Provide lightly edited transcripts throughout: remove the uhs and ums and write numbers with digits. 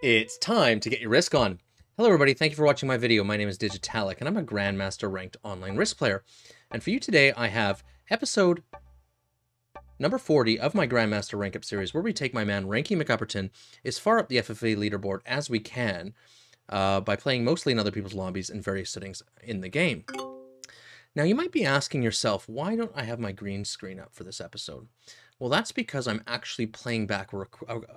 It's time to get your risk on. Hello everybody, thank you for watching my video. My name is Digitalic and I'm a Grandmaster ranked online risk player. And for you today, I have episode number 40 of my Grandmaster rank up series, where we take my man Ranky McUpperton as far up the FFA leaderboard as we can by playing mostly in other people's lobbies in various settings in the game. Now you might be asking yourself, why don't I have my green screen up for this episode? Well, that's because I'm actually playing back a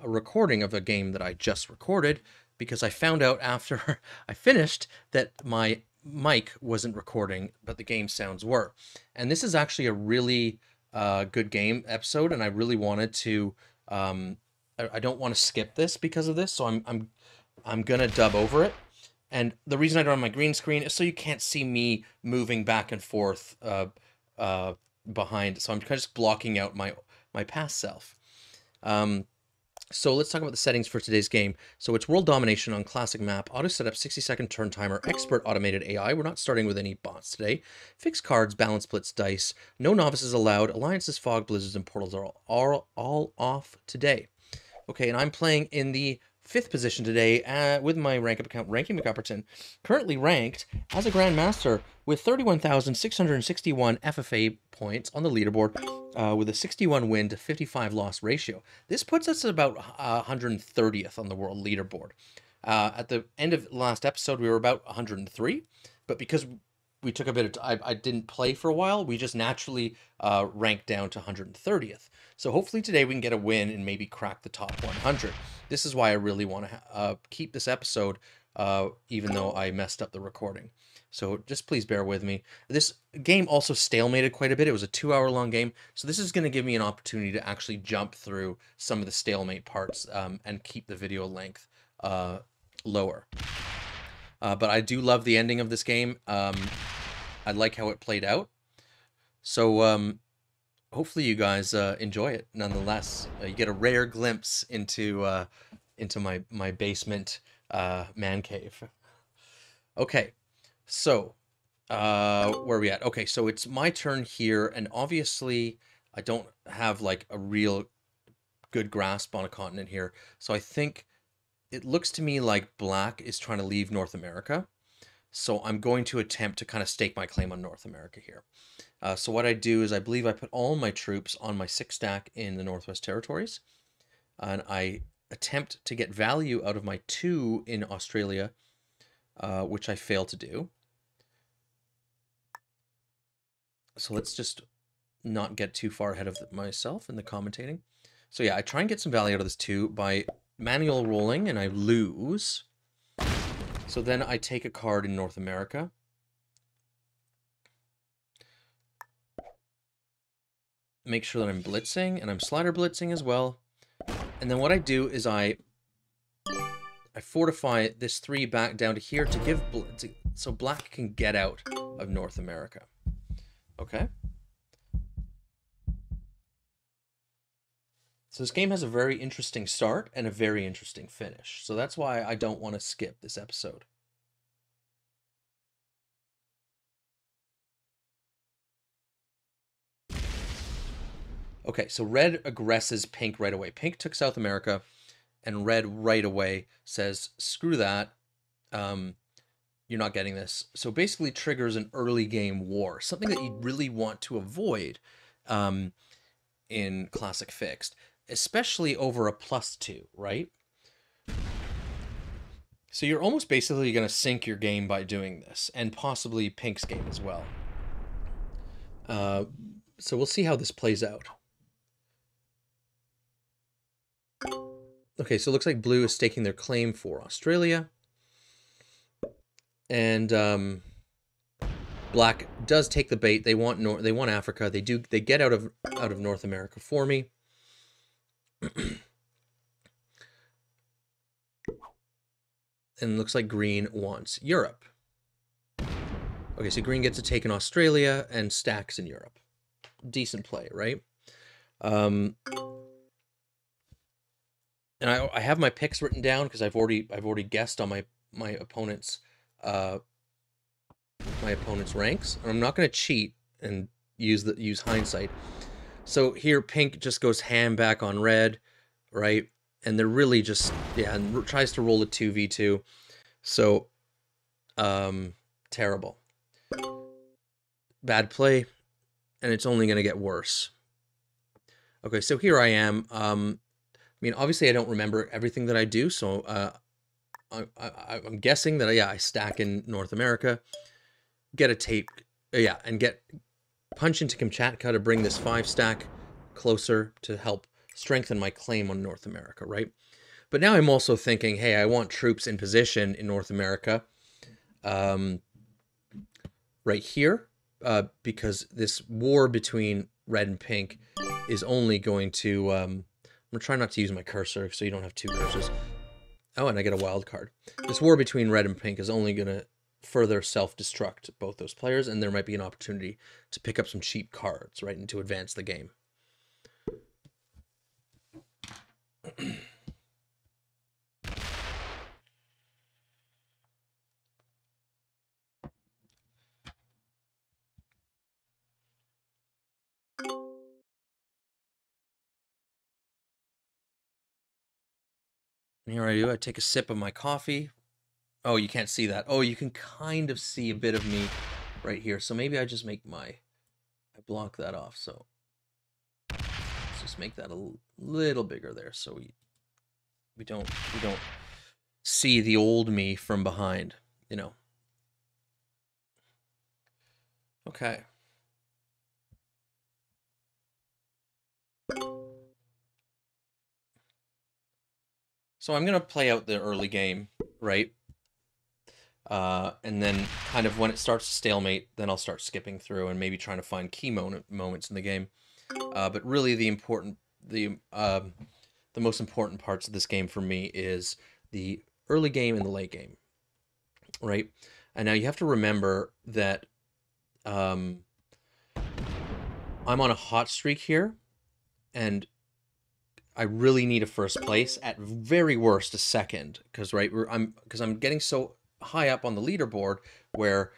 recording of a game that I just recorded, because I found out after I finished that my mic wasn't recording, but the game sounds were. And this is actually a really good game episode, and I really wanted to, I don't want to skip this because of this, so I'm gonna dub over it. And the reason I don't have my green screen is so you can't see me moving back and forth behind. So I'm kind of just blocking out my past self. So let's talk about the settings for today's game. So it's world domination on classic map, auto setup, 60-second turn timer, expert automated AI. We're not starting with any bots today. Fixed cards, balance splits, dice. No novices allowed. Alliances, fog, blizzards, and portals are all off today. Okay, and I'm playing in the 5th position today with my rank up account, Ranky McUpperton, currently ranked as a Grandmaster with 31,661 FFA points on the leaderboard with a 61 win to 55 loss ratio. This puts us at about 130th on the world leaderboard. At the end of last episode, we were about 103, but because we took a bit of I didn't play for a while, we just naturally ranked down to 130th. So hopefully today we can get a win and maybe crack the top 100. This is why I really want to keep this episode, even though I messed up the recording. So just please bear with me. This game also stalemated quite a bit. It was a 2-hour-long game. So this is going to give me an opportunity to actually jump through some of the stalemate parts and keep the video length lower. But I do love the ending of this game. I like how it played out. So hopefully you guys enjoy it nonetheless. You get a rare glimpse into my basement man cave. Okay, so where are we at? Okay, so it's my turn here, and obviously I don't have like a real good grasp on a continent here. So I think it looks to me like black is trying to leave North America. So I'm going to attempt to kind of stake my claim on North America here. So what I do is I believe I put all my troops on my 6 stack in the Northwest Territories. And I attempt to get value out of my 2 in Australia, which I fail to do. So let's just not get too far ahead of myself in the commentating. So yeah, I try and get some value out of this 2 by manual rolling, and I lose. So then I take a card in North America. Make sure that I'm blitzing, and I'm slider blitzing as well. And then what I do is I fortify this 3 back down to here to give so black can get out of North America. Okay. So this game has a very interesting start and a very interesting finish. So that's why I don't want to skip this episode. Okay, so red aggresses pink right away. Pink took South America, and red right away says, screw that, you're not getting this. So basically triggers an early game war, something that you really want to avoid in Classic Fixed, especially over a +2, right? So you're almost basically going to sink your game by doing this, and possibly pink's game as well. So we'll see how this plays out. Okay, so it looks like blue is staking their claim for Australia. And black does take the bait. They want Africa. They get out of North America for me. And it looks like green wants Europe. Okay, so green gets to take in Australia and stacks in Europe. Decent play, right? And I have my picks written down because I've already guessed on my opponent's ranks. And I'm not going to cheat and use hindsight. So here pink just goes ham back on red, right? And they're really just, yeah, and tries to roll a 2v2. So, terrible. Bad play, and it's only going to get worse. Okay, so here I am. I mean, obviously I don't remember everything that I do, so I'm guessing that, yeah, I stack in North America, get a tape, yeah, and get punch into Kamchatka to bring this 5 stack closer to help strengthen my claim on North America, right? But now I'm also thinking, hey, I want troops in position in North America right here, because this war between red and pink is only going to, I'm going to try not to use my cursor so you don't have 2 cursors. Oh, and I get a wild card. This war between red and pink is only going to further self-destruct both those players, and there might be an opportunity to pick up some cheap cards, right, and to advance the game. And here I do. I take a sip of my coffee. Oh, you can't see that. Oh, you can kind of see a bit of me right here. So maybe I just make I block that off. So let's just make that a little bigger there, so we don't see the old me from behind, you know. Okay. So I'm going to play out the early game, right? And then kind of when it starts to stalemate, then I'll start skipping through and maybe trying to find key moments in the game. But really the most important parts of this game for me is the early game and the late game, right? And now you have to remember that I'm on a hot streak here, and I really need a first place, at very worst a second, because I'm getting so high up on the leaderboard where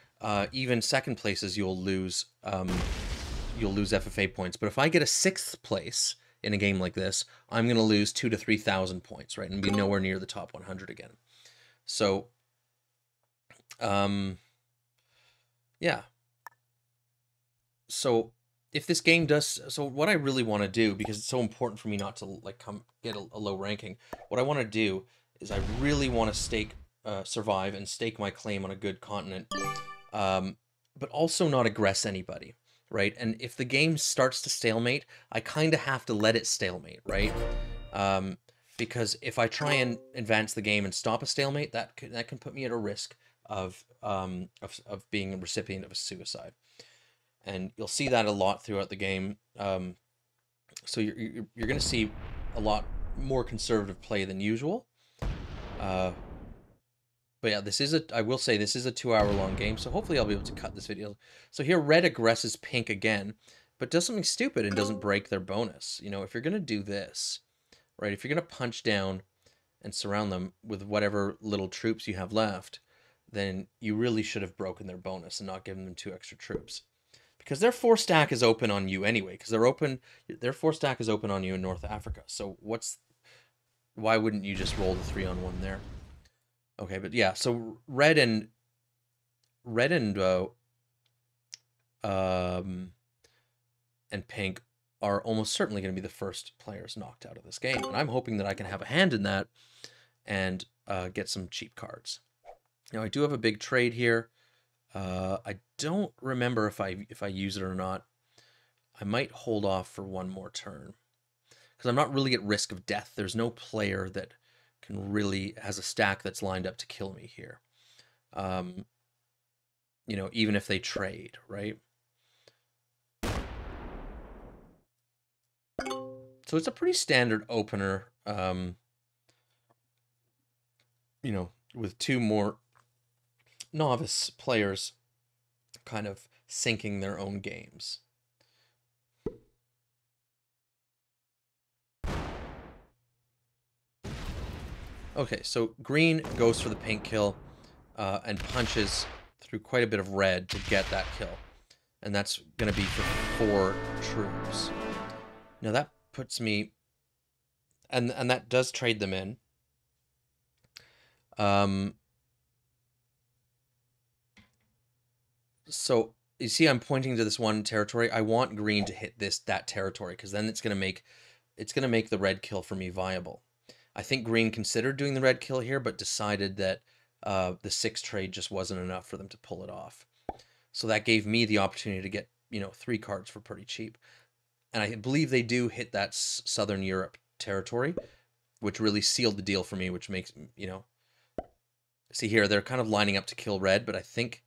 even second places you'll lose FFA points. But if I get a 6th place in a game like this, I'm going to lose 2,000 to 3,000 points, right, and be nowhere near the top 100 again. So, yeah. So if this game does, so what I really want to do, because it's so important for me not to like get a low ranking, what I want to do is I really want to survive and stake my claim on a good continent, but also not aggress anybody, right? And if the game starts to stalemate, I kind of have to let it stalemate, right? Because if I try and advance the game and stop a stalemate, that can put me at a risk of being a recipient of a suicide. And you'll see that a lot throughout the game. So you're going to see a lot more conservative play than usual. But yeah, I will say this is a 2-hour-long game, so hopefully I'll be able to cut this video. So here, red aggresses pink again, but does something stupid and doesn't break their bonus. You know, if you're going to do this, right, if you're going to punch down and surround them with whatever little troops you have left, then you really should have broken their bonus and not given them 2 extra troops. Because their 4 stack is open on you anyway, because their 4 stack is open on you in North Africa. So why wouldn't you just roll the 3-on-1 there? Okay, but yeah, so red and pink are almost certainly going to be the first players knocked out of this game, and I'm hoping that I can have a hand in that and get some cheap cards. Now I do have a big trade here. I don't remember if I use it or not. I might hold off for one more turn, because I'm not really at risk of death. There's no player that has a stack that's lined up to kill me here. You know, even if they trade, right? So it's a pretty standard opener, you know, with 2 more novice players kind of sinking their own games. Okay, so green goes for the pink kill and punches through quite a bit of red to get that kill. And that's going to be for 4 troops. Now that puts me and that does trade them in. So you see, I'm pointing to this one territory. I want green to hit that territory, because then it's gonna make the red kill for me viable. I think green considered doing the red kill here, but decided that the 6 trade just wasn't enough for them to pull it off. So that gave me the opportunity to get, 3 cards for pretty cheap. And I believe they do hit that Southern Europe territory, which really sealed the deal for me, which makes, see here, they're kind of lining up to kill red, but I think,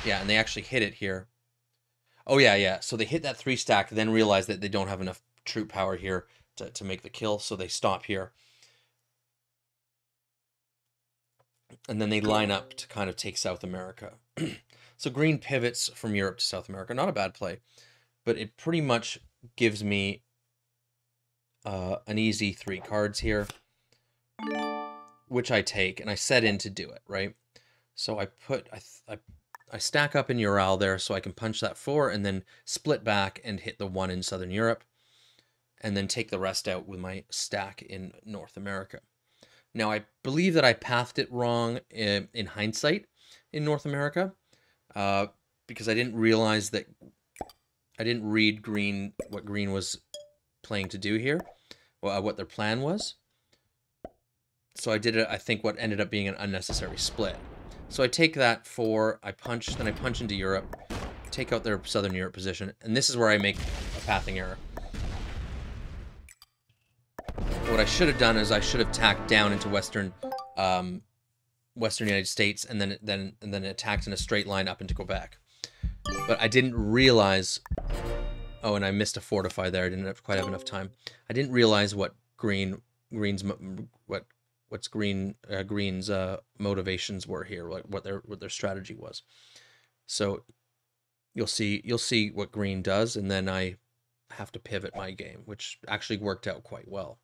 yeah, and they actually hit it here. Oh, yeah. So they hit that 3 stack, then realize that they don't have enough troop power here to make the kill, so they stop here. And then they line up to kind of take South America. So green pivots from Europe to South America. Not a bad play, but it pretty much gives me an easy 3 cards here, which I take, and I set in to do it, right? So I stack up in Ural there so I can punch that 4 and then split back and hit the 1 in Southern Europe, and then take the rest out with my stack in North America. Now, I believe that I pathed it wrong in hindsight in North America, because I didn't realize that I didn't read what green was playing to do here, what their plan was. So I did it, I think, what ended up being an unnecessary split. So I take that 4, I punch, then I punch into Europe, take out their Southern Europe position, and this is where I make a pathing error. What I should have done is I should have tacked down into Western United States and then attacked in a straight line up into Quebec. But I didn't realize. Oh, and I missed a fortify there. I didn't quite have enough time. I didn't realize what Green's motivations were here, what their strategy was. So you'll see what green does, and then I have to pivot my game, which actually worked out quite well.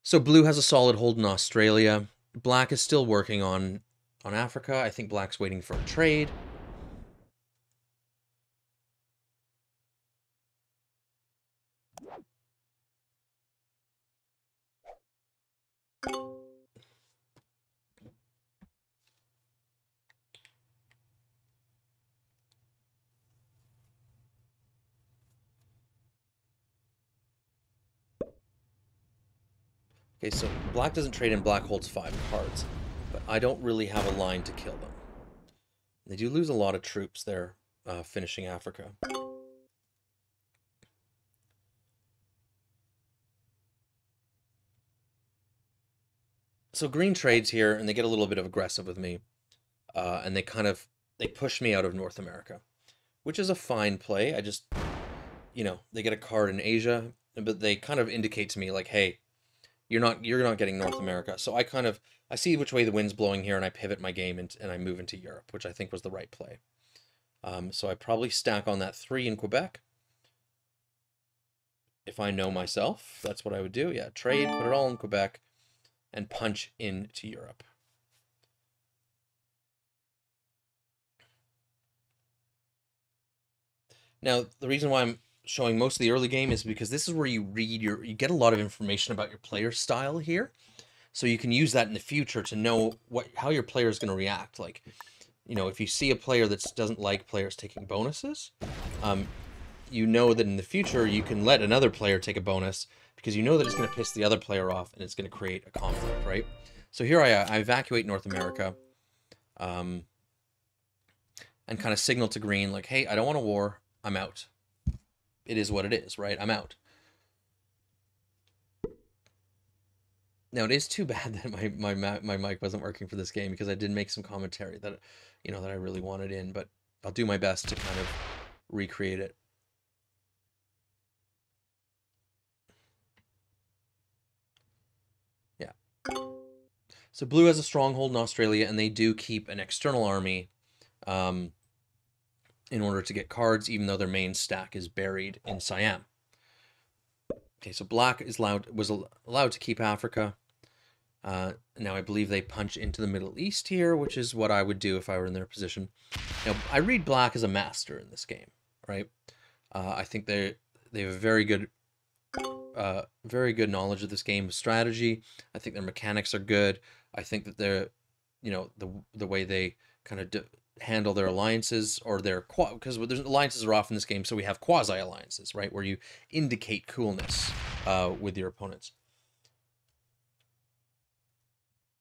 So blue has a solid hold in Australia. Black is still working on Africa. I think black's waiting for a trade. Okay, so black doesn't trade and black holds 5 cards, but I don't really have a line to kill them. They do lose a lot of troops there, finishing Africa. So green trades here, and they get a little bit of aggressive with me, and they push me out of North America, which is a fine play. I just, they get a card in Asia, but they kind of indicate to me like, hey, you're not getting North America. So I see which way the wind's blowing here, and I pivot my game and I move into Europe, which I think was the right play. So I probably stack on that 3 in Quebec. If I know myself, that's what I would do. Yeah, trade, put it all in Quebec, and punch into Europe. Now, the reason why I'm showing most of the early game is because this is where you get a lot of information about your player style here, so you can use that in the future to know how your player is going to react. Like, if you see a player that doesn't like players taking bonuses, you know that in the future you can let another player take a bonus, because you know that it's going to piss the other player off and it's going to create a conflict, right? So here I evacuate North America, and kind of signal to green like, hey, I don't want a war, I'm out. It is what it is, right? I'm out. Now, it is too bad that my mic wasn't working for this game, because I did make some commentary that, that I really wanted in, but I'll do my best to kind of recreate it. Yeah. So blue has a stronghold in Australia, and they do keep an external army, in order to get cards, even though their main stack is buried in Siam. Okay, so black was allowed to keep Africa. Now I believe they punch into the Middle East here, which is what I would do if I were in their position. Now, I read black as a master in this game, right? I think they have a very good very good knowledge of this game strategy. I think their mechanics are good. I think that they're, you know, the way they kind of handle their alliances, or their because there's alliances are off in this game, so we have quasi alliances, right, where you indicate coolness with your opponents.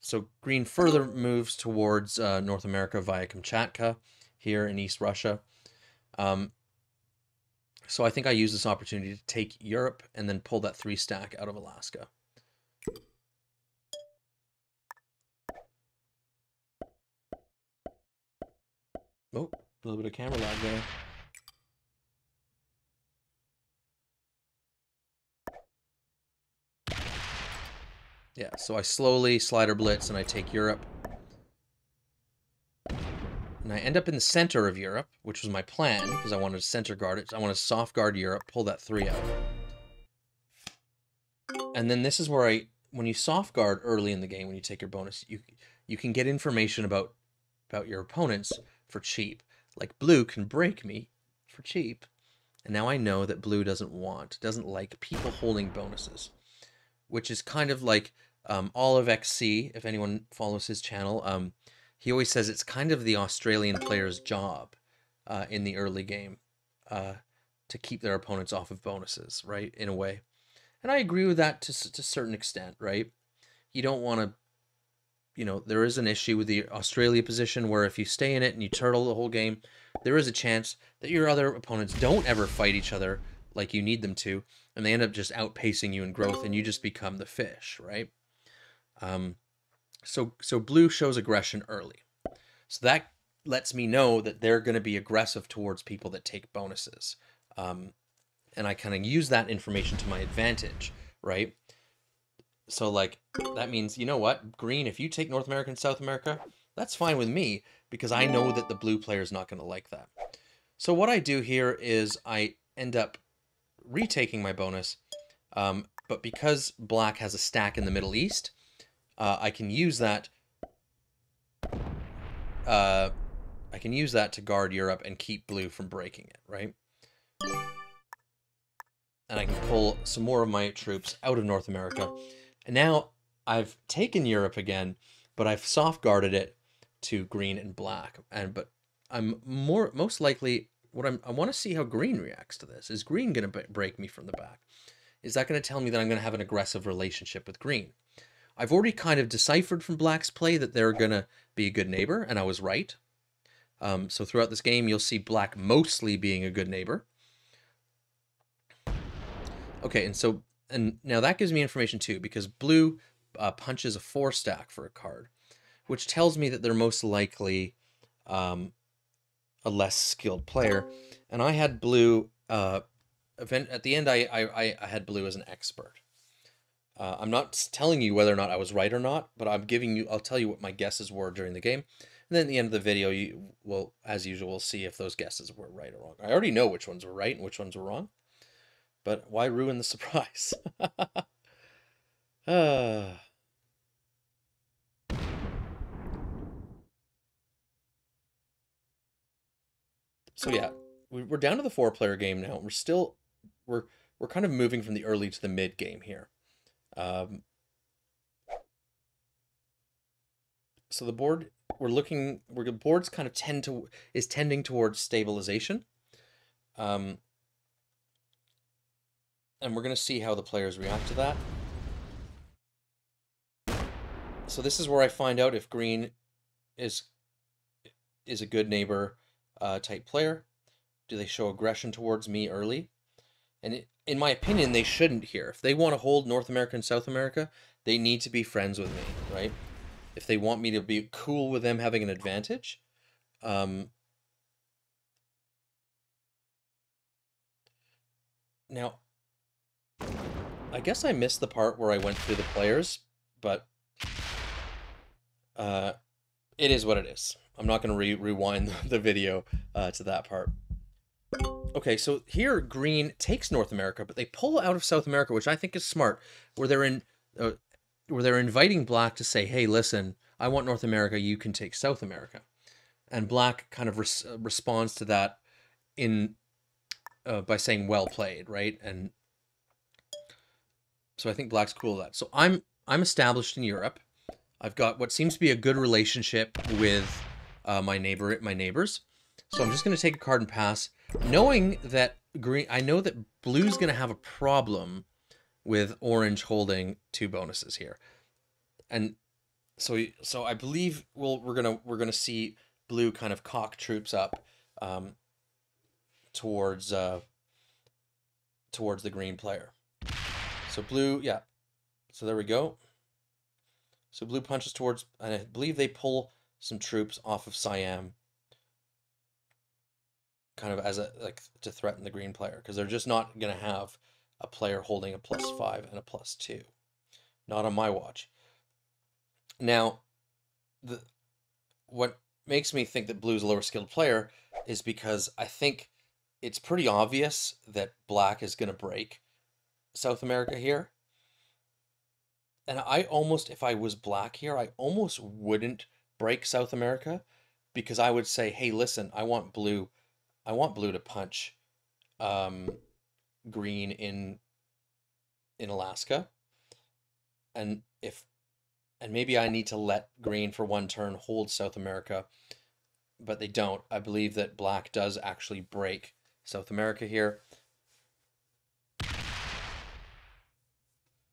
So green further moves towards North America via Kamchatka here in East Russia. So I think I use this opportunity to take Europe and then pull that 3 stack out of Alaska. Oh, a little bit of camera lag there. Yeah, so I slowly slider blitz and I take Europe. And I end up in the center of Europe, which was my plan, because I wanted to center guard it. I want to soft guard Europe, pull that 3 out. And then this is where when you soft guard early in the game, when you take your bonus, you can get information about your opponents for cheap. Like blue can break me for cheap. And now I know that blue doesn't like people holding bonuses, which is kind of like Olive XC, if anyone follows his channel. He always says it's kind of the Australian player's job in the early game to keep their opponents off of bonuses, right, in a way. And I agree with that to a certain extent, right? You don't want to, you know, there is an issue with the Australia position where if you stay in it and you turtle the whole game, there is a chance that your other opponents don't ever fight each other like you need them to, and they end up just outpacing you in growth, and you just become the fish, right? So blue shows aggression early. So that lets me know that they're going to be aggressive towards people that take bonuses. And I kind of use that information to my advantage, right? So like, that means, you know what, green, if you take North America and South America, that's fine with me, because I know that the blue player is not going to like that. So what I do here is I end up retaking my bonus, but because black has a stack in the Middle East, I can use that. I can use that to guard Europe and keep blue from breaking it, right? And I can pull some more of my troops out of North America. And now I've taken Europe again, but I've soft guarded it to green and black. But I'm most likely I want to see how green reacts to this. Is green going to break me from the back? Is that going to tell me that I'm going to have an aggressive relationship with green? I've already kind of deciphered from black's play that they're going to be a good neighbor, and I was right. So throughout this game, you'll see black mostly being a good neighbor. Okay, and now that gives me information too, because blue punches a 4 stack for a card, which tells me that they're most likely a less skilled player. And I had blue, at the end, I had blue as an expert. I'm not telling you whether or not I was right or not, but I'll tell you what my guesses were during the game. And then at the end of the video, you will, as usual, see if those guesses were right or wrong. I already know which ones were right and which ones were wrong, but why ruin the surprise? So yeah, we're down to the 4-player game now. We're kind of moving from the early to the mid game here. So the board the board's kind of tending towards stabilization. And we're going to see how the players react to that. So this is where I find out if green is a good neighbor type player. Do they show aggression towards me early? And in my opinion, they shouldn't here. If they want to hold North America and South America, they need to be friends with me, right? If they want me to be cool with them having an advantage. Now, I guess I missed the part where I went through the players, but it is what it is. I'm not going to rewind the video to that part. Okay, so here green takes North America, but they pull out of South America, which I think is smart, where they're inviting black to say, hey, listen, I want North America, you can take South America. And black kind of responds to that by saying well played, right? And So I think black's cool with that. So I'm established in Europe. I've got what seems to be a good relationship with my neighbors. So I'm just going to take a card and pass, knowing that I know that blue's going to have a problem with orange holding 2 bonuses here, and so I believe we're gonna see blue kind of cock troops up towards the green player. So blue, yeah. So there we go. So blue punches towards, and I believe they pull some troops off of Siam, kind of as a to threaten the green player, because they're just not gonna have a player holding a +5 and a +2. Not on my watch. Now, what makes me think that blue's a lower skilled player is because I think it's pretty obvious that black is going to break South America here. And I almost, if I was black here, I almost wouldn't break South America, because I would say, hey, listen, I want blue to punch green in Alaska. And maybe I need to let green for 1 turn hold South America, but they don't. I believe that black does actually break South America here.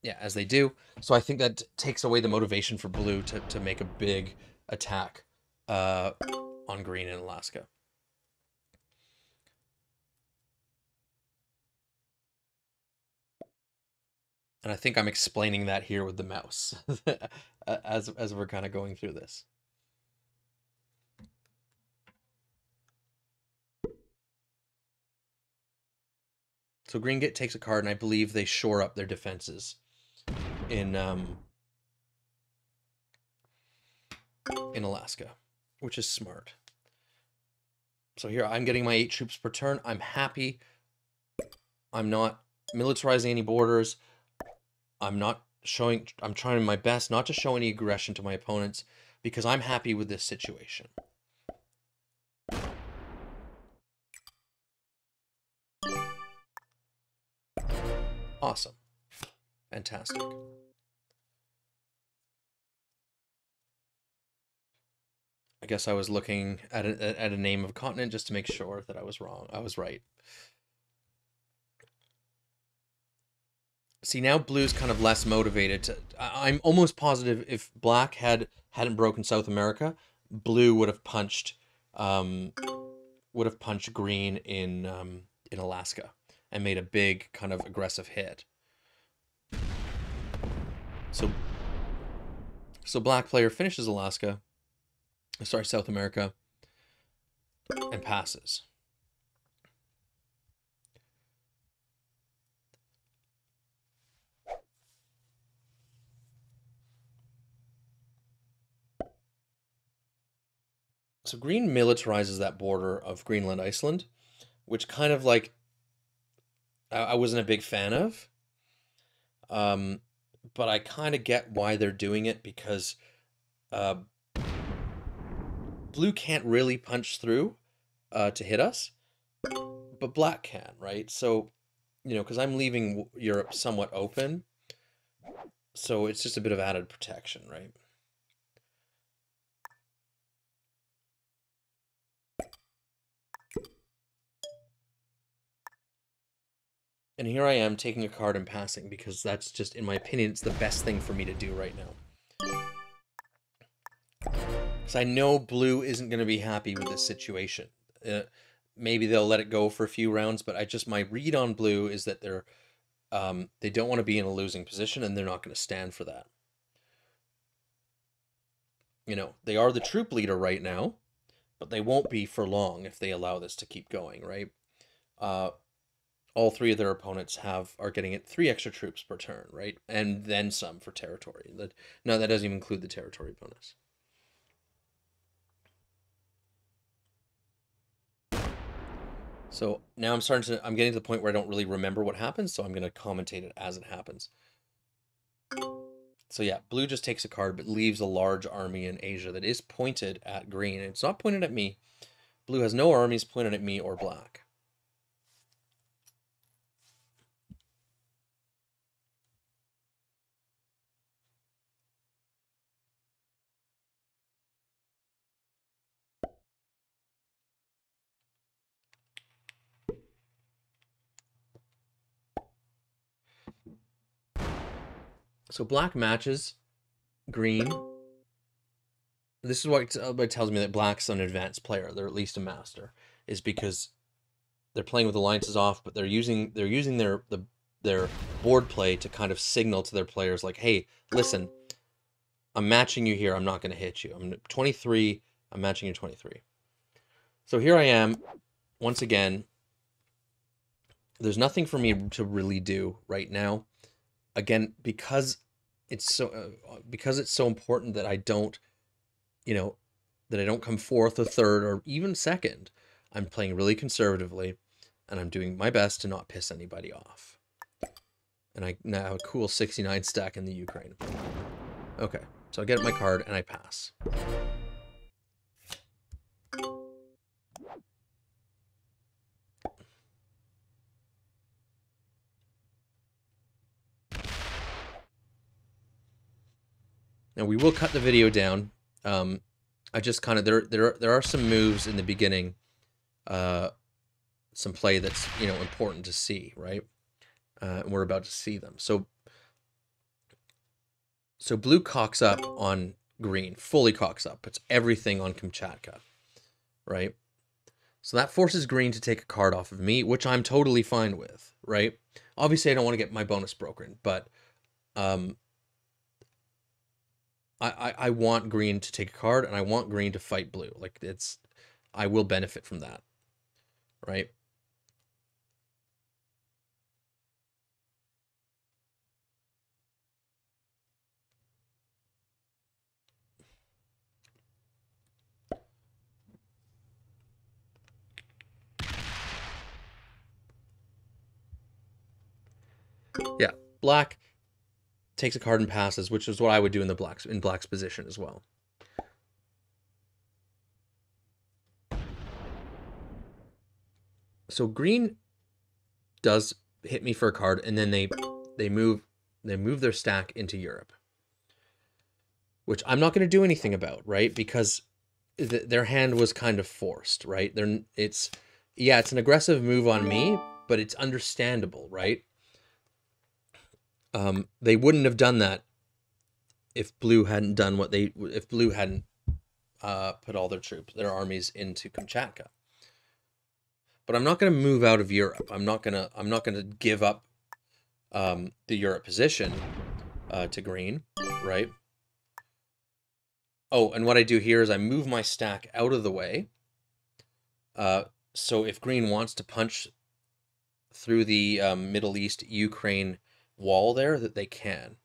Yeah, as they do. So I think that takes away the motivation for blue to make a big attack on green in Alaska. And I think I'm explaining that here with the mouse as we're kind of going through this. So green takes a card, and I believe they shore up their defenses in Alaska, which is smart. So here I'm getting my 8 troops per turn. I'm happy. I'm not militarizing any borders. I'm trying my best not to show any aggression to my opponents, because I'm happy with this situation. Awesome. Fantastic. I guess I was looking at a name of a continent just to make sure that I was wrong. I was right. See, now blue's kind of less motivated. I'm almost positive if black hadn't broken South America, blue would have punched green in Alaska and made a big kind of aggressive hit. So black player finishes South America, and passes. So green militarizes that border of Greenland, Iceland, which kind of like I wasn't a big fan of. But I kind of get why they're doing it, because blue can't really punch through to hit us, but black can, right? So, because I'm leaving Europe somewhat open, so it's just a bit of added protection, right? And here I am taking a card and passing, because that's just, in my opinion, it's the best thing for me to do right now. Because I know blue isn't going to be happy with this situation. Maybe they'll let it go for a few rounds, but my read on blue is that they don't want to be in a losing position, and they're not going to stand for that. They are the troop leader right now, but they won't be for long if they allow this to keep going, right? All 3 of their opponents are getting it 3 extra troops per turn, right? And then some for territory. No, that doesn't even include the territory bonus. So now I'm getting to the point where I don't really remember what happens, so I'm going to commentate it as it happens. So yeah, blue just takes a card, but leaves a large army in Asia that is pointed at green. It's not pointed at me. Blue has no armies pointed at me or black. So black matches green. This is what tells me that black's an advanced player. They're at least a master, is because they're playing with alliances off, but they're using their board play to kind of signal to their players like, hey, listen, I'm matching you here. I'm not going to hit you. I'm 23. I'm matching you 23. So here I am. Once again, there's nothing for me to really do right now. Again, because it's so important that I don't, that I don't come fourth or third or even second. I'm playing really conservatively, and I'm doing my best to not piss anybody off. And I now have a cool 69 stack in the Ukraine. Okay, so I get my card and I pass. Now we will cut the video down. I just kind of there are some moves in the beginning, some play that's important to see, right? And we're about to see them. So blue cocks up on green, fully cocks up, puts everything on Kamchatka, right? So that forces green to take a card off of me, which I'm totally fine with, right? Obviously, I don't want to get my bonus broken, but I want green to take a card, and I want green to fight blue. Like, I will benefit from that, right? Yeah, black takes a card and passes, which is what I would do in black's position as well. So green does hit me for a card, and then they move their stack into Europe, which I'm not going to do anything about, right? Because their hand was kind of forced, right? It's an aggressive move on me, but it's understandable, right? They wouldn't have done that if blue hadn't done if blue hadn't put all their armies into Kamchatka. But I'm not going to move out of Europe. I'm not going to give up the Europe position to green, right? Oh, and what I do here is I move my stack out of the way. So if green wants to punch through the Middle East Ukraine wall there, that they can.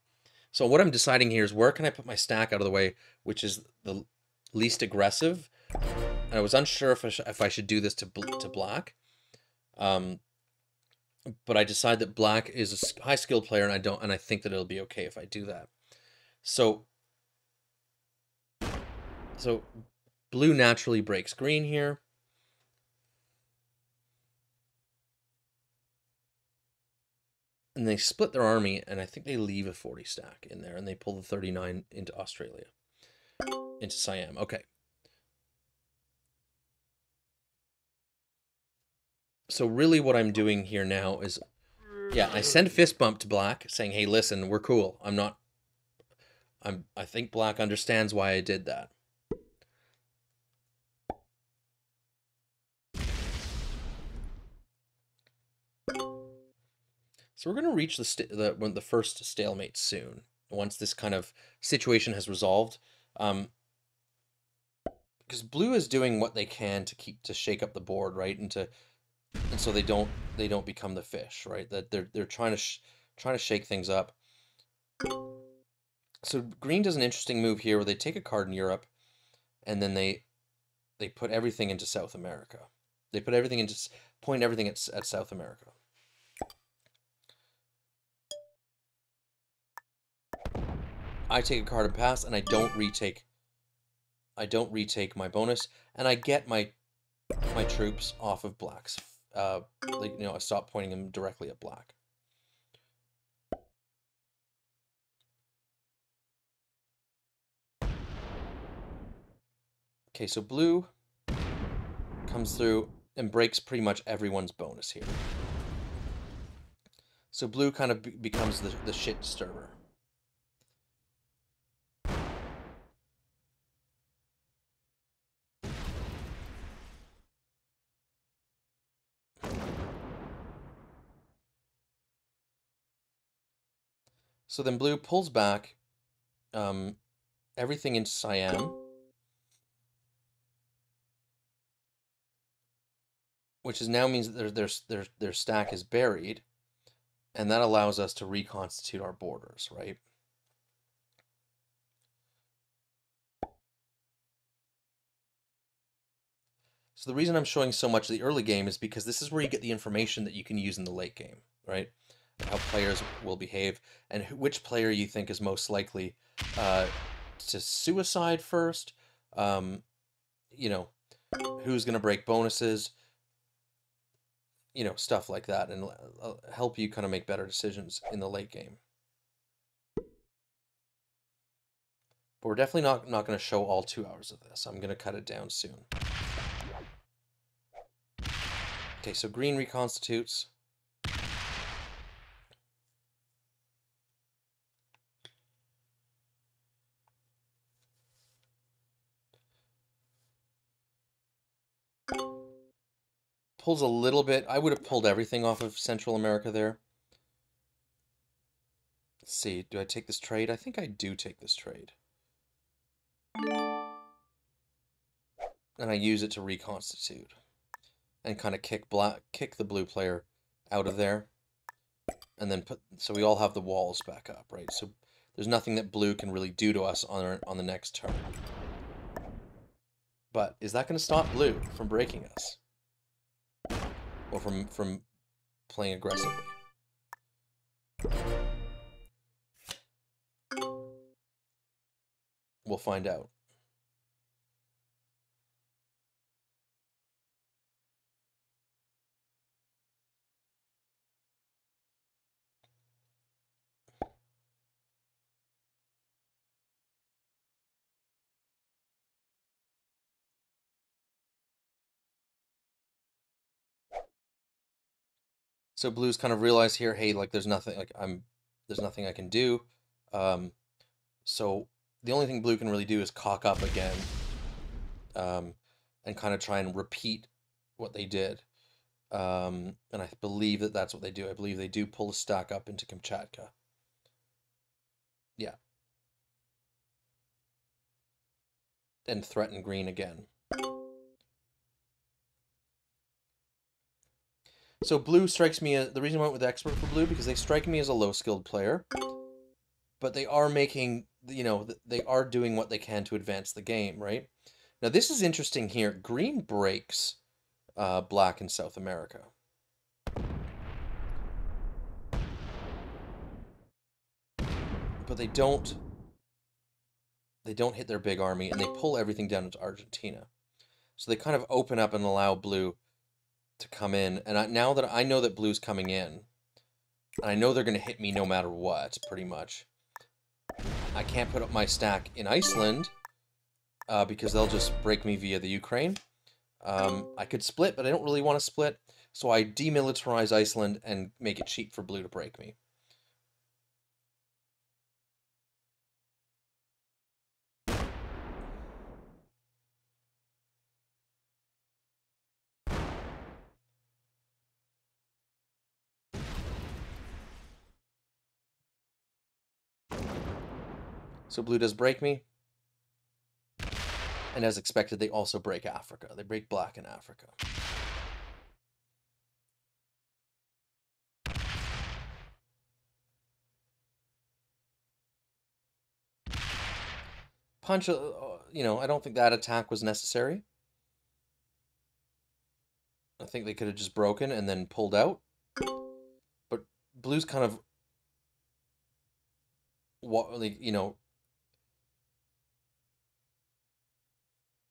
So what I'm deciding here is where can I put my stack out of the way, which is the least aggressive. And I was unsure if I should do this to black. But I decide that black is a high skilled player, and I think that it'll be okay if I do that. So blue naturally breaks green here. And they split their army, and I think they leave a 40 stack in there, and they pull the 39 into Australia, into Siam. Okay. So really what I'm doing here now is, I send fist bump to black saying, hey, listen, we're cool. I think black understands why I did that. So we're going to reach the first stalemate soon, once this kind of situation has resolved. Because blue is doing what they can to shake up the board, right, and so they don't become the fish, right? That they're trying to shake things up. So green does an interesting move here where they take a card in Europe, and then they put everything into South America. They put everything point everything at South America. I take a card and pass, and I don't retake my bonus, and I get my troops off of black's. I stop pointing them directly at black. Okay, so blue comes through and breaks pretty much everyone's bonus here. So blue kind of becomes the shit disturber. So then blue pulls back everything into Siam, which is now means that their stack is buried, and that allows us to reconstitute our borders, right? So the reason I'm showing so much of the early game is because this is where you get the information that you can use in the late game, right? How players will behave, and which player you think is most likely to suicide first, you know, who's going to break bonuses, you know, stuff like that, and help you kind of make better decisions in the late game. But we're definitely not going to show all 2 hours of this. I'm going to cut it down soon. Okay, so green reconstitutes. Pulls a little bit. I would have pulled everything off of Central America there. Let's see, do I take this trade? I think I do take this trade. And I use it to reconstitute. And kind of kick the blue player out of there. And then so we all have the walls back up, right? So there's nothing that blue can really do to us on the next turn. But is that going to stop blue from breaking us? Or from playing aggressively? We'll find out. So blue's kind of realized here, hey, like there's nothing I can do. So the only thing blue can really do is cock up again, and kind of try and repeat what they did. And I believe that that's what they do. I believe they do pull a stack up into Kamchatka. Yeah. And threaten green again. So blue strikes me as, the reason I went with expert for blue, because they strike me as a low-skilled player. But they are making, you know, they are doing what they can to advance the game, right? Now this is interesting here. Green breaks black in South America. But they don't hit their big army, and they pull everything down into Argentina. So they kind of open up and allow blue to come in. And now that I know that blue's coming in, and I know they're going to hit me no matter what, pretty much, I can't put up my stack in Iceland because they'll just break me via the Ukraine. I could split, but I don't really want to split. So I demilitarize Iceland and make it cheap for blue to break me. So blue does break me. And as expected, they also break Africa. They break black in Africa. Punch, you know, I don't think that attack was necessary. I think they could have just broken and then pulled out. But blue's kind of, you know,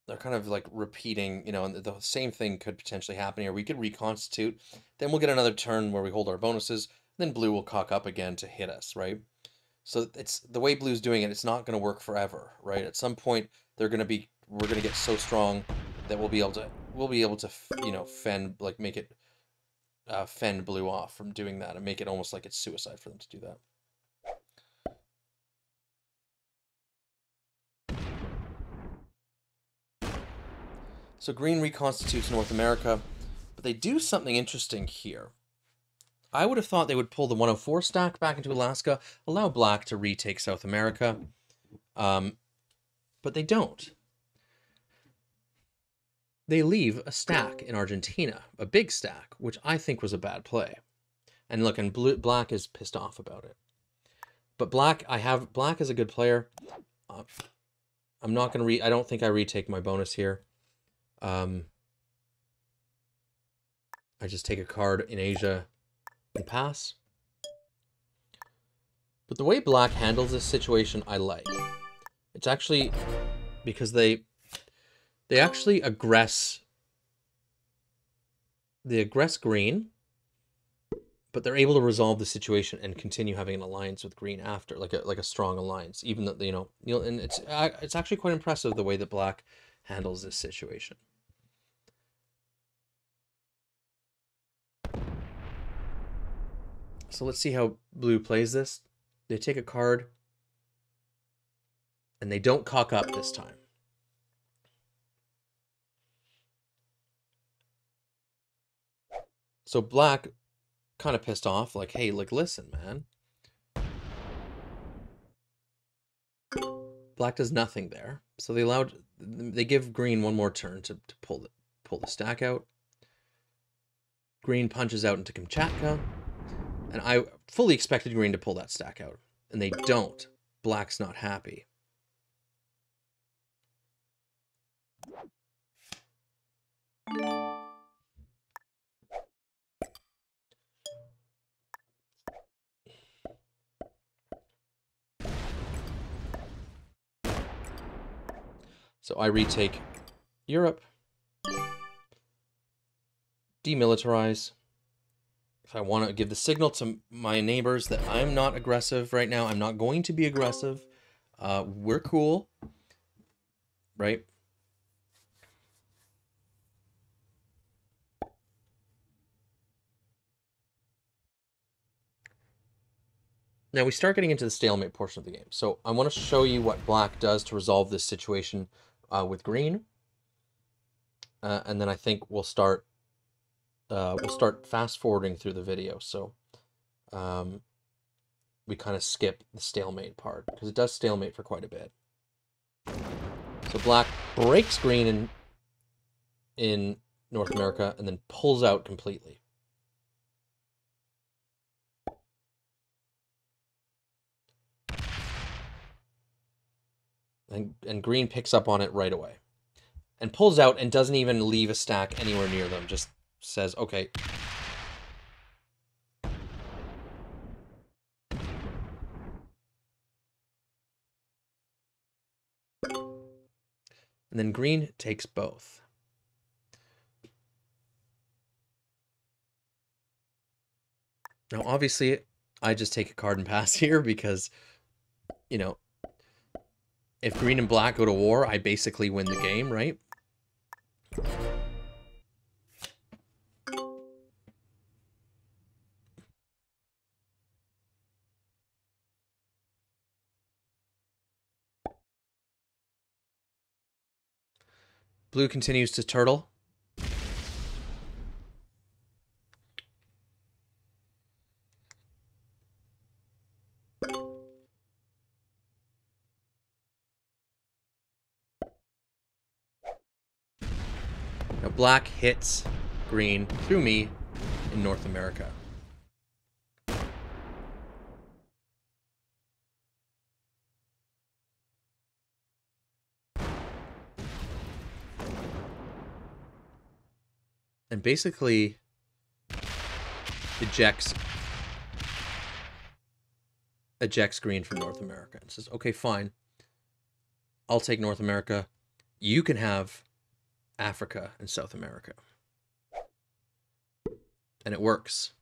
they're kind of like repeating, you know, and the same thing could potentially happen here. We could reconstitute, then we'll get another turn where we hold our bonuses, then blue will cock up again to hit us, right? So it's the way blue's doing it, it's not going to work forever, right? At some point, we're going to get so strong that we'll be able to, you know, make it, fend blue off from doing that and make it almost like it's suicide for them to do that. So green reconstitutes North America, but they do something interesting here. I would have thought they would pull the 104 stack back into Alaska, allow black to retake South America, but they don't. They leave a stack in Argentina, a big stack, which I think was a bad play. And look, and black is pissed off about it. But black is a good player. I'm not going to I don't think I retake my bonus here. I just take a card in Asia and pass. But the way black handles this situation, I like. It's actually because they actually aggress. They aggress green, but they're able to resolve the situation and continue having an alliance with green after, like a strong alliance. Even though and it's actually quite impressive the way that black handles this situation. So let's see how blue plays this. They take a card, and they don't cock up this time. So black kind of pissed off, like, hey, like, listen, man. Black does nothing there. So they give green one more turn to pull the stack out. Green punches out into Kamchatka. And I fully expected green to pull that stack out. And they don't. Black's not happy. So I retake Europe. Demilitarize. If I want to give the signal to my neighbors that I'm not aggressive right now, I'm not going to be aggressive. We're cool. Right? Now we start getting into the stalemate portion of the game. So I want to show you what black does to resolve this situation with green. And then I think we'll start fast forwarding through the video. So we kind of skip the stalemate part because it does stalemate for quite a bit. So black breaks green in North America and then pulls out completely. And green picks up on it right away. And pulls out and doesn't even leave a stack anywhere near them. Just says, okay. And then green takes both. Now, obviously, I just take a card and pass here because, you know, if green and black go to war, I basically win the game, right? Blue continues to turtle. Now black hits green through me in North America. And basically ejects green from North America and says, okay, fine. I'll take North America. You can have Africa and South America. And it works.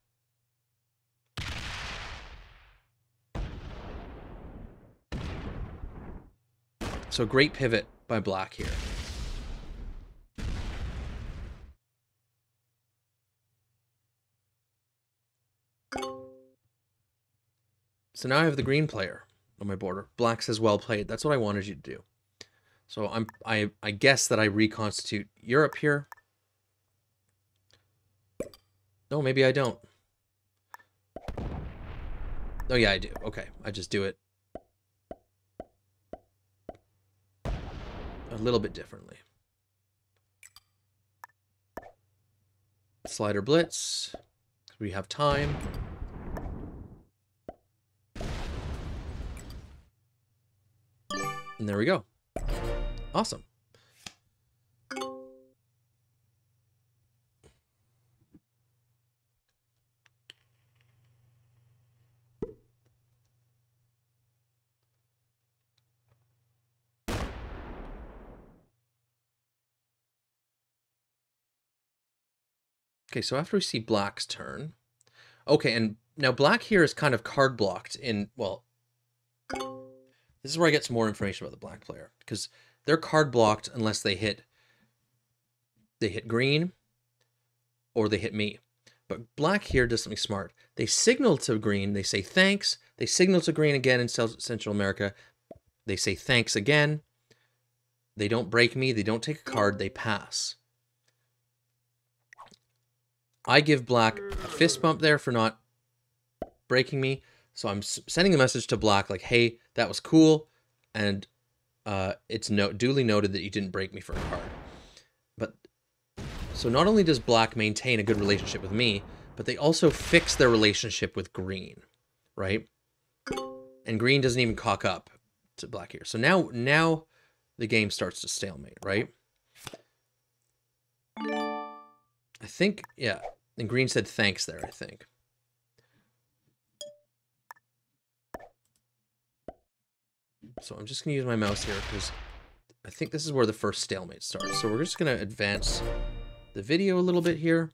So great pivot by black here. So now I have the green player on my border. Black says, well played. That's what I wanted you to do. So I guess that I reconstitute Europe here. No, maybe I don't. Oh yeah, I do. Okay, I just do it a little bit differently. Slider Blitz. We have time. And there we go. Awesome. Okay, so after we see black's turn. Okay, and now black here is kind of card blocked in, well, this is where I get some more information about the black player, because they're card blocked unless they hit green or they hit me. But black here does something smart. They signal to green, they say thanks, they signal to green again in Central America, they say thanks again, they don't break me, they don't take a card, they pass. I give black a fist bump there for not breaking me, so I'm sending a message to black like, hey, that was cool, and it's duly noted that you didn't break me for a card. But so not only does black maintain a good relationship with me, but they also fix their relationship with green, right? And green doesn't even cock up to black here. So now the game starts to stalemate, right? I think, yeah. And green said thanks there, I think. So I'm just going to use my mouse here because I think this is where the first stalemate starts. So we're just going to advance the video a little bit here.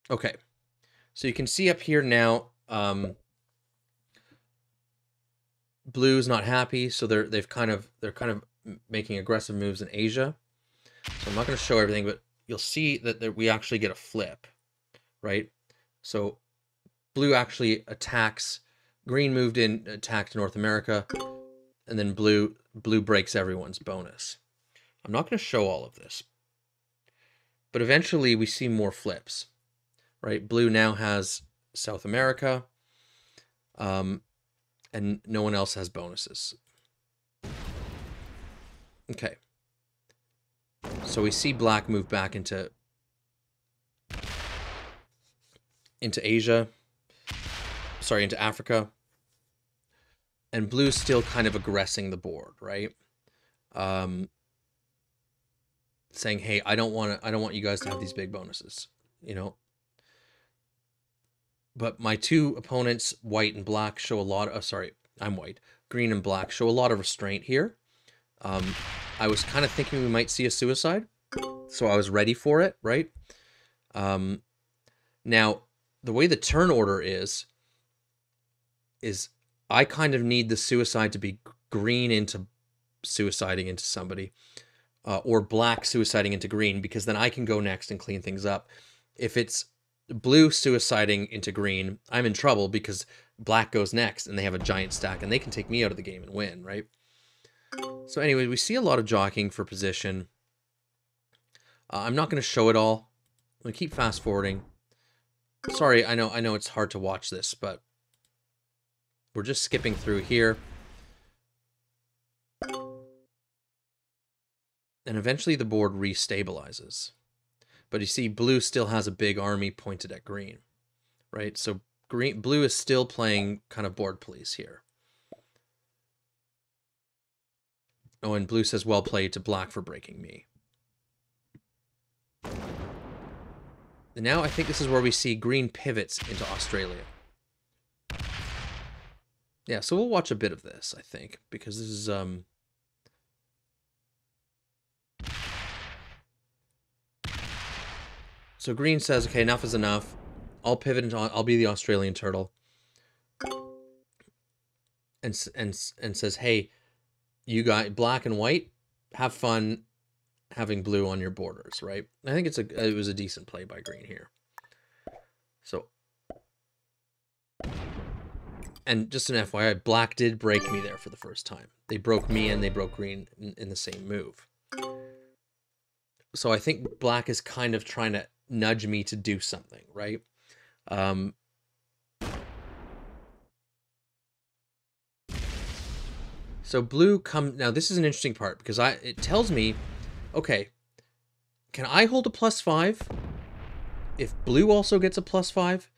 Okay. So you can see up here now, blue is not happy, so they're kind of making aggressive moves in Asia. So I'm not going to show everything, but you'll see that we actually get a flip, right? So blue actually attacks, green moved in, attacked North America, and then blue breaks everyone's bonus. I'm not going to show all of this, but eventually we see more flips, right? Blue now has South America, and no one else has bonuses. Okay. So we see black move back into Asia. Sorry, into Africa. And blue's still kind of aggressing the board, right? Saying, "Hey, I don't want you guys to have these big bonuses," you know. But my two opponents, white and black, show a lot of, sorry, I'm white. Green and black show a lot of restraint here. I was kind of thinking we might see a suicide, so I was ready for it, right? Now, the way the turn order is I kind of need the suicide to be green into suiciding into somebody, or black suiciding into green, because then I can go next and clean things up. If it's blue suiciding into green, I'm in trouble because black goes next and they have a giant stack and they can take me out of the game and win, right? So anyway, we see a lot of jockeying for position. I'm not going to show it all. I'm going to keep fast forwarding. Sorry, I know it's hard to watch this, but we're just skipping through here. And eventually the board restabilizes. But you see, blue still has a big army pointed at green, right? So blue is still playing kind of board police here. Oh, and blue says, well played to black for breaking me. And now I think this is where we see green pivots into Australia. Yeah, so we'll watch a bit of this, I think, because this is... So green says, okay, enough is enough. I'll pivot into, I'll be the Australian turtle. And says, hey, you guys, black and white, have fun having blue on your borders, right? I think it was a decent play by green here. So, and just an FYI, black did break me there for the first time. They broke me and they broke green in the same move. So I think black is kind of trying to nudge me to do something, right? So blue now this is an interesting part because it tells me, okay, can I hold a +5 if blue also gets a +5?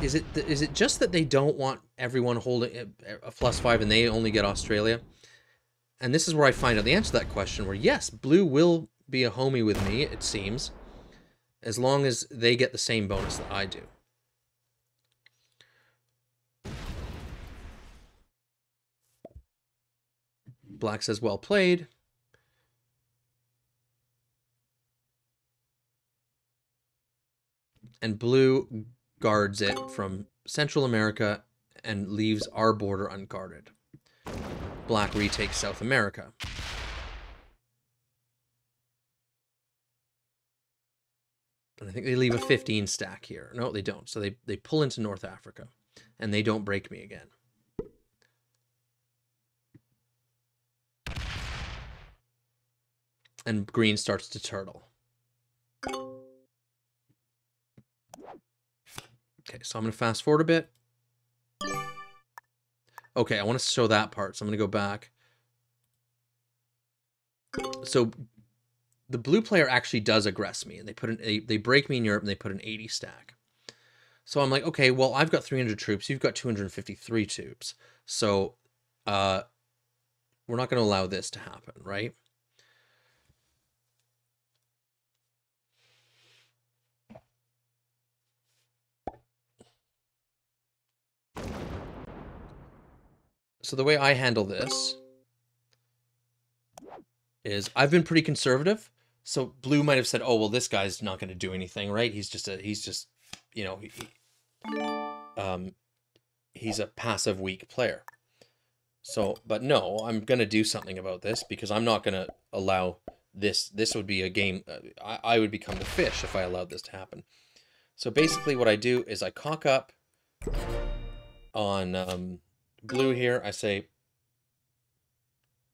Is it just that they don't want everyone holding a +5 and they only get Australia? And this is where I find out the answer to that question, where yes, blue will be a homie with me, it seems, as long as they get the same bonus that I do. Black says, well played. And blue guards it from Central America and leaves our border unguarded. Black retakes South America. And I think they leave a 15 stack here. No, they don't. So they pull into North Africa. And they don't break me again. And green starts to turtle. Okay, so I'm going to fast forward a bit. Okay, I want to show that part, so I'm going to go back. So the blue player actually does aggress me, and they break me in Europe, and they put an 80 stack. So I'm like, okay, well, I've got 300 troops. You've got 253 troops. So we're not going to allow this to happen, right? So the way I handle this is I've been pretty conservative. So blue might have said, oh, well, this guy's not going to do anything, right? He's just, you know, he's a passive weak player. So, but no, I'm going to do something about this because I'm not going to allow this. This would be a game. I would become the fish if I allowed this to happen. So basically what I do is I cock up on blue here. I say,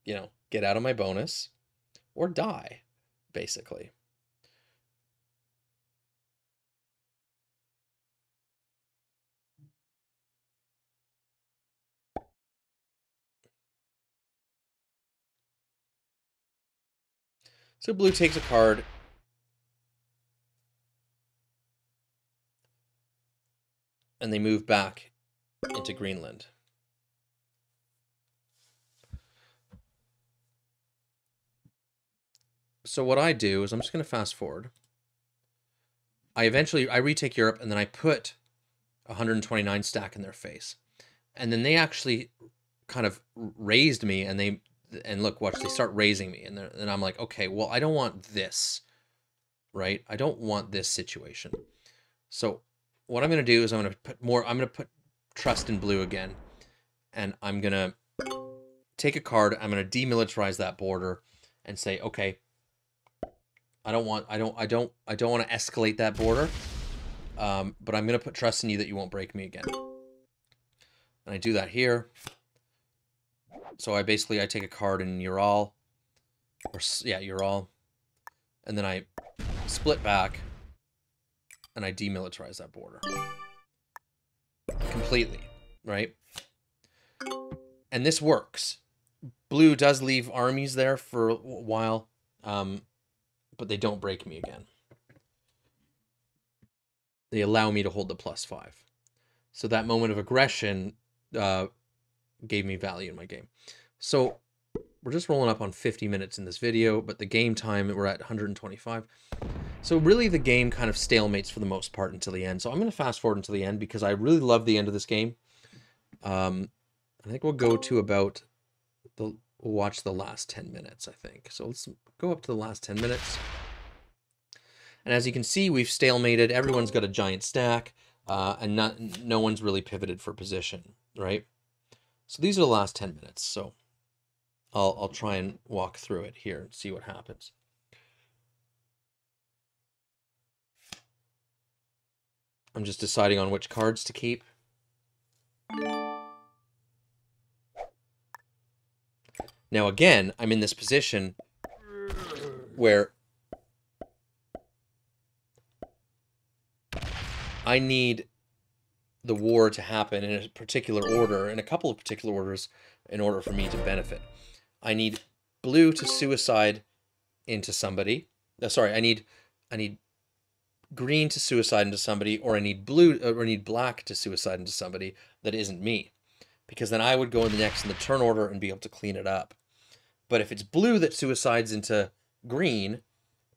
you know, get out of my bonus or die, basically. So blue takes a card. And they move back into Greenland. So what I do is I'm just going to fast forward. I retake Europe, and then I put 129 stack in their face. And then they actually kind of raised me, and look, watch, they start raising me. And I'm like, okay, well, I don't want this, right? I don't want this situation. So what I'm going to do is I'm going to put trust in blue again. And I'm going to take a card. I'm going to demilitarize that border and say, okay, I don't want to escalate that border. But I'm going to put trust in you that you won't break me again. And I do that here. So I take a card in Ural. Ural. And then I split back and I demilitarize that border. Completely, right? And this works. Blue does leave armies there for a while, but they don't break me again. They allow me to hold the +5. So that moment of aggression gave me value in my game. So we're just rolling up on 50 minutes in this video, but the game time, we're at 125. So really the game kind of stalemates for the most part until the end. So I'm going to fast forward until the end because I really love the end of this game. I think we'll go to about we'll watch the last 10 minutes, I think. So let's go up to the last 10 minutes. And as you can see, we've stalemated. Everyone's got a giant stack, and no one's really pivoted for position, right? So these are the last 10 minutes. So I'll try and walk through it here and see what happens. I'm just deciding on which cards to keep. Now again, I'm in this position where I need the war to happen in a particular order, in a couple of particular orders, in order for me to benefit. I need blue to suicide into somebody. Sorry, I need green to suicide into somebody, or I need black to suicide into somebody that isn't me, because then I would go in the turn order and be able to clean it up. But if it's blue that suicides into green,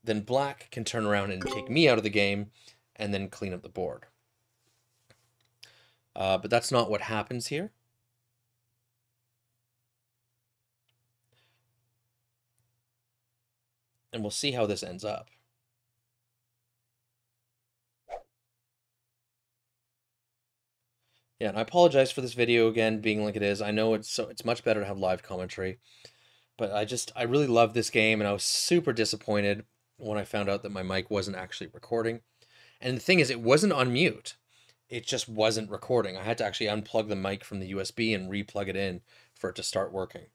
then black can turn around and take me out of the game and then clean up the board. But that's not what happens here. And we'll see how this ends up. Yeah, and I apologize for this video again being like it is. I know it's much better to have live commentary. But I really love this game, and I was super disappointed when I found out that my mic wasn't actually recording. And the thing is, it wasn't on mute. It just wasn't recording. I had to actually unplug the mic from the USB and re-plug it in for it to start working.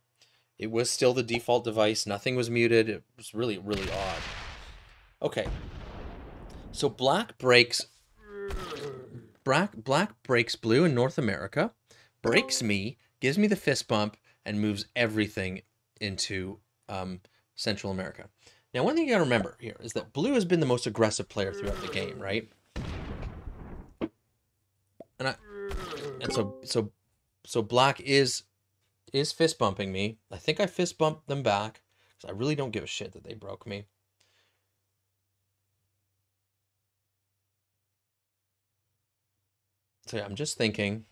It was still the default device. Nothing was muted. It was really, really odd. Okay. So black breaks blue in North America, breaks me, gives me the fist bump, and moves everything into Central America. Now, one thing you gotta remember here is that blue has been the most aggressive player throughout the game, right? And so black is fist bumping me. I think I fist bumped them back because I really don't give a shit that they broke me. So yeah, I'm just thinking.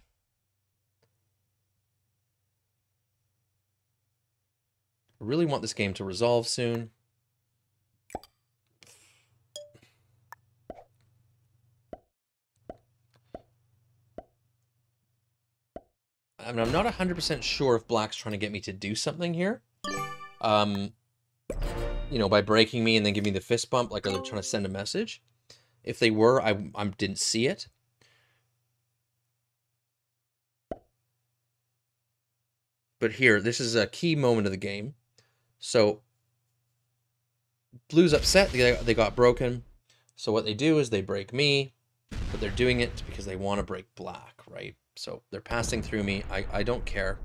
I really want this game to resolve soon. I mean, I'm not 100% sure if black's trying to get me to do something here. You know, by breaking me and then giving me the fist bump, like, are they trying to send a message? If they were, I didn't see it. But here, this is a key moment of the game. So, blue's upset, they got broken. So what they do is they break me, but they're doing it because they want to break black, right? So they're passing through me. I don't care.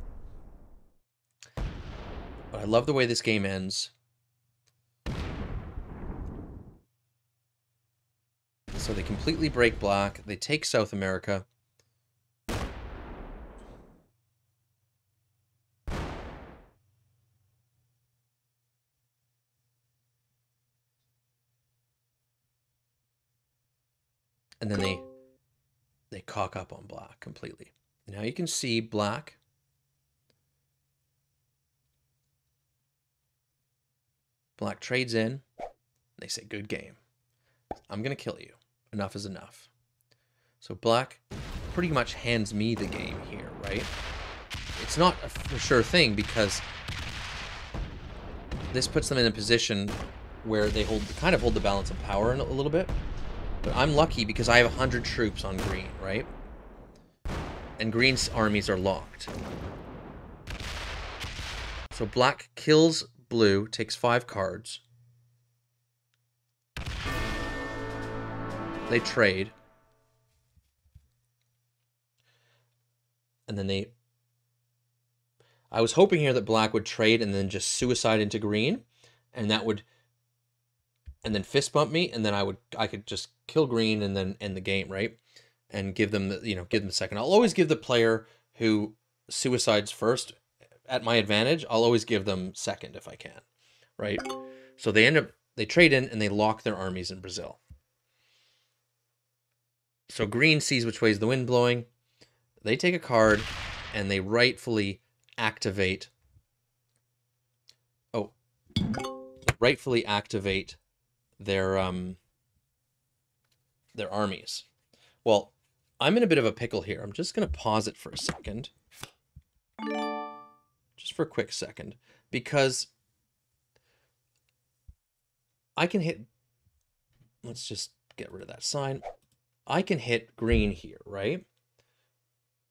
But I love the way this game ends. So they completely break black. They take South America. And then they cock up on black completely. Now you can see black. Black trades in. They say, good game. I'm going to kill you. Enough is enough. So black pretty much hands me the game here, right? It's not a for sure thing because this puts them in a position where they kind of hold the balance of power in a little bit. But I'm lucky because I have 100 troops on green, right? And green's armies are locked. So black kills blue, takes 5 cards. They trade. And then I was hoping here that black would trade and then just suicide into green. And that would... And then fist bump me, and then I could just kill green and then end the game, right? And give them give them the second. I'll always give the player who suicides first at my advantage. I'll always give them second if I can, right? So they trade in and they lock their armies in Brazil. So green sees which way is the wind blowing. They take a card and they rightfully activate. Oh, rightfully activate their armies. Well, I'm in a bit of a pickle here. I'm just going to pause it for a second. Just for a quick second. Because I can hit... Let's just get rid of that sign. I can hit green here, right?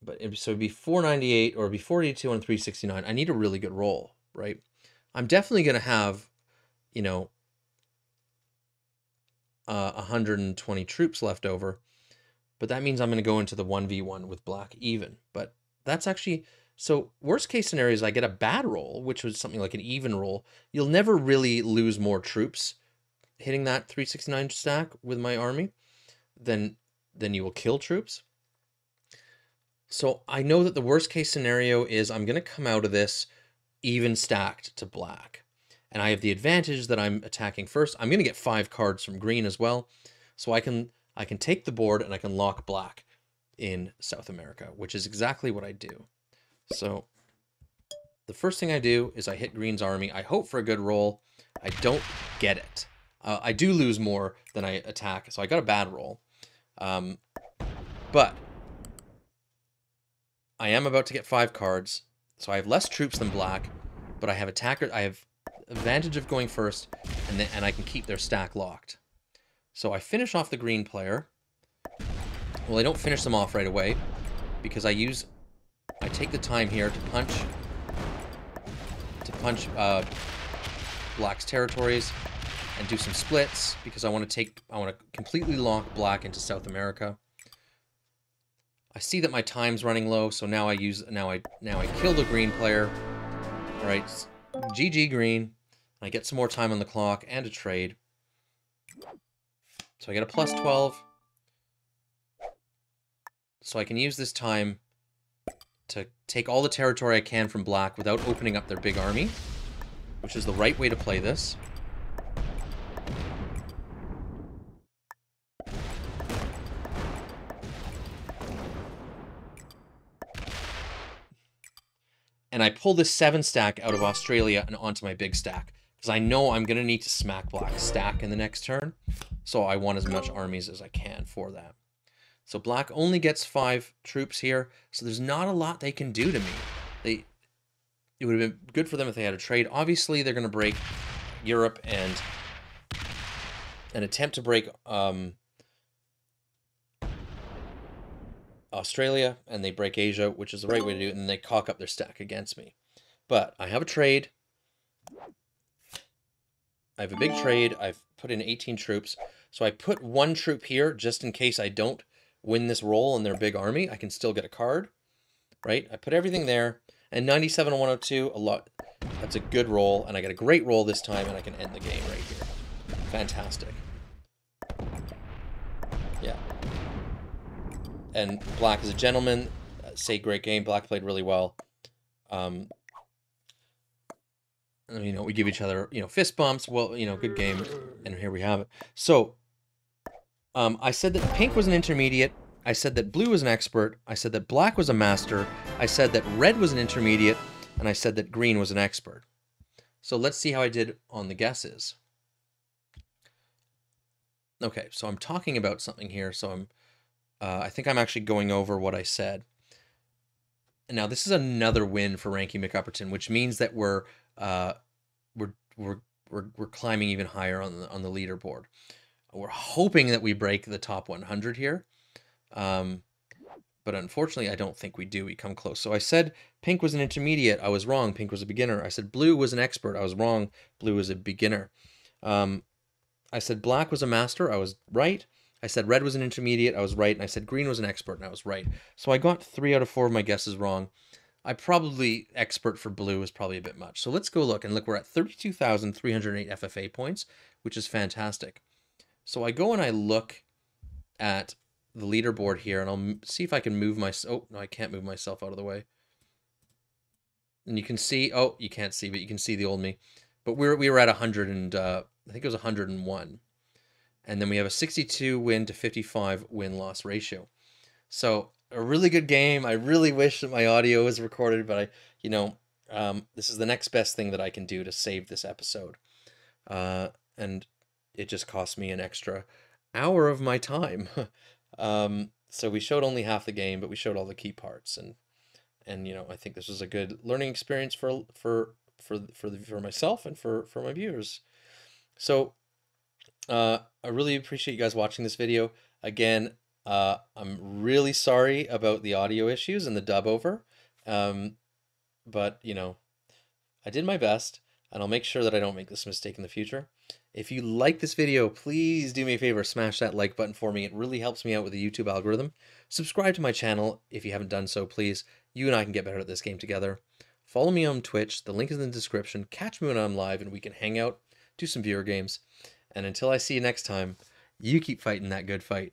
But so it'd be 498 or it'd be 482 on 369. I need a really good roll, right? I'm definitely going to have, 120 troops left over. but that means I'm going to go into the 1v1 with black even. But that's actually, so worst case scenario is I get a bad roll, which was something like an even roll. You'll never really lose more troops hitting that 369 stack with my army than you will kill troops. So I know that the worst case scenario is I'm going to come out of this even stacked to black. And I have the advantage that I'm attacking first. I'm going to get 5 cards from green as well. So I can take the board and I can lock black in South America, which is exactly what I do. So the first thing I do is I hit green's army. I hope for a good roll. I don't get it. I do lose more than I attack, so I got a bad roll. But I am about to get 5 cards, so I have less troops than black, but I have attacker. I have advantage of going first, and I can keep their stack locked. So I finish off the green player. Well, I don't finish them off right away because I take the time here to punch black's territories and do some splits because I want to completely lock black into South America. I see that my time's running low, so now I kill the green player. All right, GG green. I get some more time on the clock and a trade. So I get a plus 12. So I can use this time to take all the territory I can from black without opening up their big army, which is the right way to play this. And I pull this 7 stack out of Australia and onto my big stack because I know I'm going to need to smack black's stack in the next turn. So I want as much armies as I can for that. So black only gets 5 troops here, so there's not a lot they can do to me. It would have been good for them if they had a trade. Obviously, they're going to break Europe and attempt to break Australia, and they break Asia, which is the right way to do it, and they cock up their stack against me. But I have a trade. I have a big trade. I've put in 18 troops. So I put 1 troop here just in case I don't win this roll in their big army. I can still get a card, right? I put everything there. And 97 and 102, that's a good roll. And I get a great roll this time, and I can end the game right here. Fantastic. Yeah. And black is a gentleman. Say great game. Black played really well. You know, we give each other, you know, fist bumps. Well, you know, good game. And here we have it. So, I said that pink was an intermediate. I said that blue was an expert. I said that black was a master. I said that red was an intermediate. And I said that green was an expert. So let's see how I did on the guesses. Okay, so I'm talking about something here. So I think I'm actually going over what I said. And now this is another win for Ranky McUpperton, which means that we're climbing even higher on the leaderboard. We're hoping that we break the top 100 here, but unfortunately, I don't think we do. We come close. So I said pink was an intermediate. I was wrong. Pink was a beginner. I said blue was an expert. I was wrong. Blue was a beginner. I said black was a master. I was right. I said red was an intermediate. I was right. And I said green was an expert. And I was right. So I got 3 out of 4 of my guesses wrong. I probably expert for blue is probably a bit much. So let's go look. And look, we're at 32,308 FFA points, which is fantastic. So I go and I look at the leaderboard here, and I'll see if I can move my... Oh, no, I can't move myself out of the way. And you can see... Oh, you can't see, but you can see the old me. But we were at 100 and... I think it was 101. And then we have a 62 win to 55 win-loss ratio. So a really good game. I really wish that my audio was recorded, but this is the next best thing that I can do to save this episode. And it just cost me an extra hour of my time. So we showed only half the game, but we showed all the key parts. And I think this was a good learning experience for myself and for my viewers. So I really appreciate you guys watching this video. Again, I'm really sorry about the audio issues and the dub over. But I did my best. and I'll make sure that I don't make this mistake in the future. If you like this video, please do me a favor, smash that like button for me. It really helps me out with the YouTube algorithm. Subscribe to my channel if you haven't done so, please. You and I can get better at this game together. Follow me on Twitch. The link is in the description. Catch me when I'm live and we can hang out, do some viewer games. And until I see you next time, you keep fighting that good fight.